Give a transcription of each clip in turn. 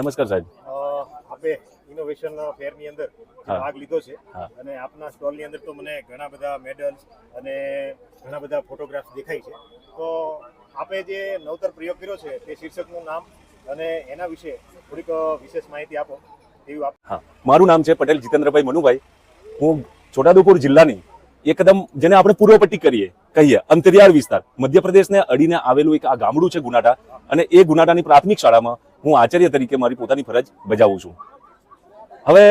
નમસ્કાર સાહેબ. આપે ઇનોવેશન ફેરની અંદર ભાગ લીધો છે અને આપના સ્ટોલની અંદર તો મને ઘણા બધા મેડલ્સ અને ઘણા બધા ફોટોગ્રાફ્સ દેખાય છે. તો આપે જે નવતર પ્રયોગ કર્યો છે તે શીર્ષકનું નામ અને એના વિશે થોડીક વિશેષ માહિતી આપો તેવું આપ. હા, મારું નામ છે પટેલ જીતેન્દ્રભાઈ મનુભાઈ. હું છોટાઉદેપુર જિલ્લાની એકદમ જેને આપણે પૂર્વ પટ્ટી કહીએ અંતરિયાળ વિસ્તાર મધ્યપ્રદેશને અડીને આવેલું એક આ ગામડું છે ગુનાટા, અને એ ગુનાટાની પ્રાથમિક શાળામાં હું આચાર્ય તરીકે મારી પોતાની ફરજ બજાવું છું. હવે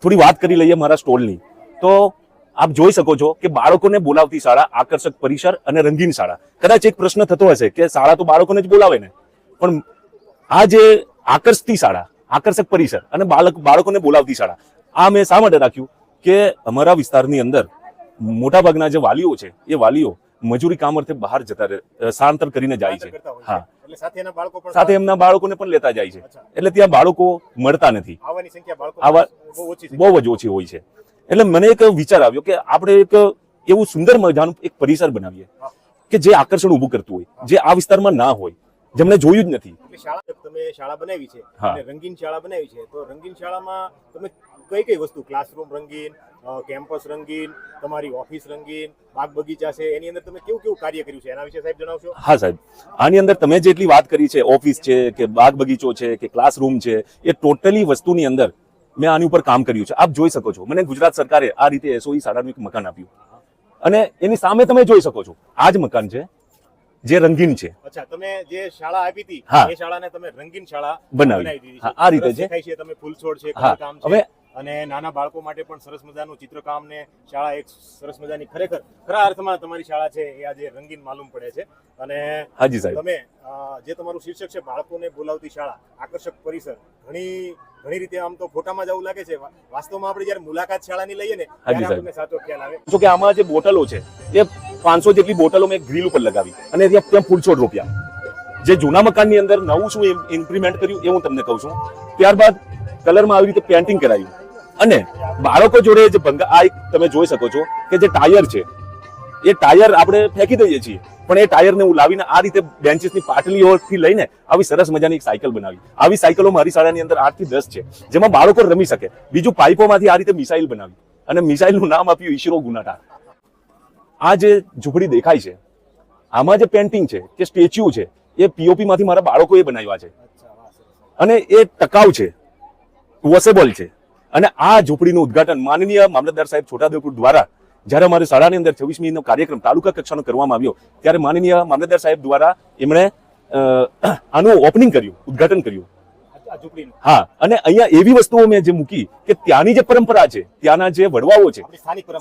થોડી વાત કરી લઈએ મારા સ્ટોલની. તો આપ જોઈ શકો છો કે બાળકોને બોલાવતી શાળા, આકર્ષક પરિસર અને રંગીન શાળા. કદાચ એક પ્રશ્ન થતો હશે કે શાળા તો બાળકોને જ બોલાવે ને, પણ આ જે આકર્ષતી શાળા, આકર્ષક પરિસર અને બાળકોને બોલાવતી શાળા, આ મેં શા માટે રાખ્યું કે અમારા વિસ્તારની અંદર મોટાભાગના જે વાલીઓ છે એ વાલીઓ મજૂરી કામ અર્થે બહાર જતા સ્થળાંતર કરીને જાય છે. હા, સાથે એમના બાળકોને પણ લેતા જાય છે, એટલે ત્યાં બાળકો મળતા નથી, બહુ જ ઓછી હોય છે. એટલે મને એક વિચાર આવ્યો કે આપણે એક એવું સુંદર મજાનું એક પરિસર બનાવીએ કે જે આકર્ષણ ઉભું કરતું હોય, જે આ વિસ્તારમાં ના હોય, જેમને જોયું જ નથી. તમે શાળા બનાવી છે, રંગીન શાળા બનાવી છે, તો રંગીન શાળામાં તમે કઈ વસ્તુ, ક્લાસરૂમ રંગીન, કેમ્પસ રંગીન, તમારી ઓફિસ રંગીન, બાગ બગીચા છે, એની અંદર તમે કેવું કાર્ય કર્યું છે એના વિશે સાહેબ જણાવશો? હા સાહેબ, આની અંદર તમે જેટલી વાત કરી છે, ઓફિસ છે કે બાગ બગીચો છે કે ક્લાસરૂમ છે, એ ટોટલી વસ્તુની અંદર મેં આની ઉપર કામ કર્યું છે. આપ જોઈ શકો છો, મને ગુજરાત સરકારે આ રીતે એસઓઈ શાળાનું એક મકાન આપ્યું, અને એની સામે તમે જોઈ શકો છો આ જ મકાન છે જે રંગીન છે. અચ્છા, તમે જે શાળા આપી હતી એ શાળાને તમે રંગીન શાળા બનાવી દીધી છે. આ રીતે છે. દેખાય છે તમે ફૂલછોડ છે, કામ છે, અને નાના બાળકો માટે પણ સરસ મજાનું ચિત્રકામ ને શાળા એક સરસ મજાની ખરેખર ખરા અર્થમાં તમારી શાળા છે એ આજે રંગીન માલુમ પડે છે. અને હાજી સાહેબ, તમે જે તમારું શીર્ષક છે બાળકોને બોલાવતી શાળા, આકર્ષક પરિસર, ઘણી રીતે આમ તો ફોટામાં જ આવું લાગે છે, વાસ્તવમાં આપણે જયારે મુલાકાત શાળાની લઈએ ને ત્યારે આપણને સાચો ખ્યાલ આવે. જો કે આમાં જે બોટલો છે એ 500 જેટલી બોટલો મેં ગ્રીલ ઉપર લગાવી અને ત્યાં ફૂલછોડ રોપ્યા. જે જૂના મકાનની અંદર નવું શું ઇમ્પ્લિમેન્ટ કર્યું એ હું તમને કહું છું. ત્યારબાદ કલરમાં આવી રીતે પેન્ટિંગ કરાયું, અને બાળકો જોડે જે આ તમે જોઈ શકો છો કે જે ટાયર છે એ ટાયર આપણે ફેંકી દઈએ છીએ, પણ એ ટાયરને હું લાવીને આ રીતે બેન્ચીસની પાટલીઓથી લઈને આવી સરસ મજાની એક સાયકલ બનાવી. આવી સાયકલો મારી શાળાની અંદર 8 થી 10 છે, જેમાં બાળકો રમી શકે. બીજું પાઇપોમાંથી આ રીતે મિસાઇલ બનાવી, અને મિસાઇલનું નામ આપ્યું ઈસરો ગુનાટા. આ જે ઝૂંપડી દેખાય છે, આમાં જે પેન્ટિંગ છે કે સ્ટેચ્યુ છે એ પીઓપી માંથી મારા બાળકોએ બનાવ્યા છે, અને એ ટકાઉ છે, વોશેબલ છે. અને આ ઝૂંપડીનું ઉદઘાટન માનનીય મામલતદાર સાહેબ છોટાઉદેપુર દ્વારા જ્યારે અમારી શાળાની અંદર 26મીનો કાર્યક્રમ તાલુકા કક્ષાનો કરવામાં આવ્યો, ત્યારે માનનીય મામલતદાર સાહેબ દ્વારા એમણે આનું ઓપનિંગ કર્યું, ઉદઘાટન કર્યું. હા, અને અહીંયા એવી વસ્તુઓ મેં જે મૂકી કે ત્યાંની જે પરંપરા છે, ત્યાંના જે વડવાઓ છે,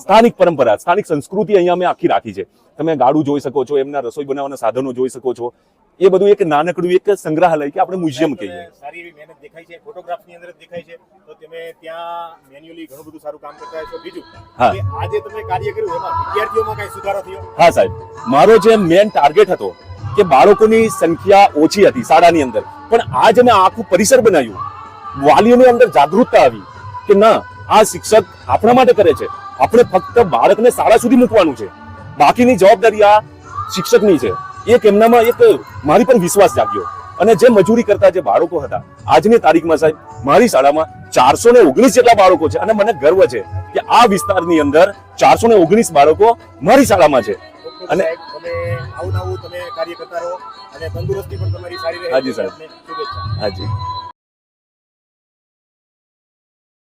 સ્થાનિક પરંપરા, સ્થાનિક સંસ્કૃતિ અહીંયા મેં આખી રાખી છે. તમે ગાડું જોઈ શકો છો, એમના રસોઈ બનાવવાના સાધનો જોઈ શકો છો. એ બધું એક નાનકડું એક સંગ્રહાલય કે આપણે મ્યુઝિયમ કહીએ. સારી એવી મહેનત દેખાય છે, ફોટોગ્રાફની અંદર દેખાય છે, તો તમે ત્યાં મેન્યુઅલી ઘણું બધું સારું કામ કરતા હશો. બીજું કે આજે તમે કાર્ય કર્યું એમાં વિદ્યાર્થીઓમાં કઈ સુધારો થયો? હા સાહેબ, મારો જે મેન ટાર્ગેટ હતો કે બાળકોની સંખ્યા ઓછી હતી શાળાની અંદર, પણ આજે મેં આખું પરિસર બનાવ્યું. વાલીઓની અંદર જાગૃતતા આવી કે ના, આ શિક્ષક આપણા માટે કરે છે, આપણે ફક્ત બાળકને શાળા સુધી મૂકવાનું છે, બાકીની જવાબદારી આ શિક્ષકની છે. એક એમનામાં એક મારી પર વિશ્વાસ જાગ્યો, અને જે મજૂરી કરતા જે બાળકો હતા, આજની તારીખમાં સાહેબ મારી શાળામાં 419 જેટલા બાળકો છે, અને મને ગર્વ છે કે આ વિસ્તારની અંદર 419 બાળકો મારી શાળામાં છે. અને આવું તમે કાર્ય કરતા રહો અને તંદુરસ્તી પણ તમારી સારી રહે. હાજી સાહેબ, હાજી.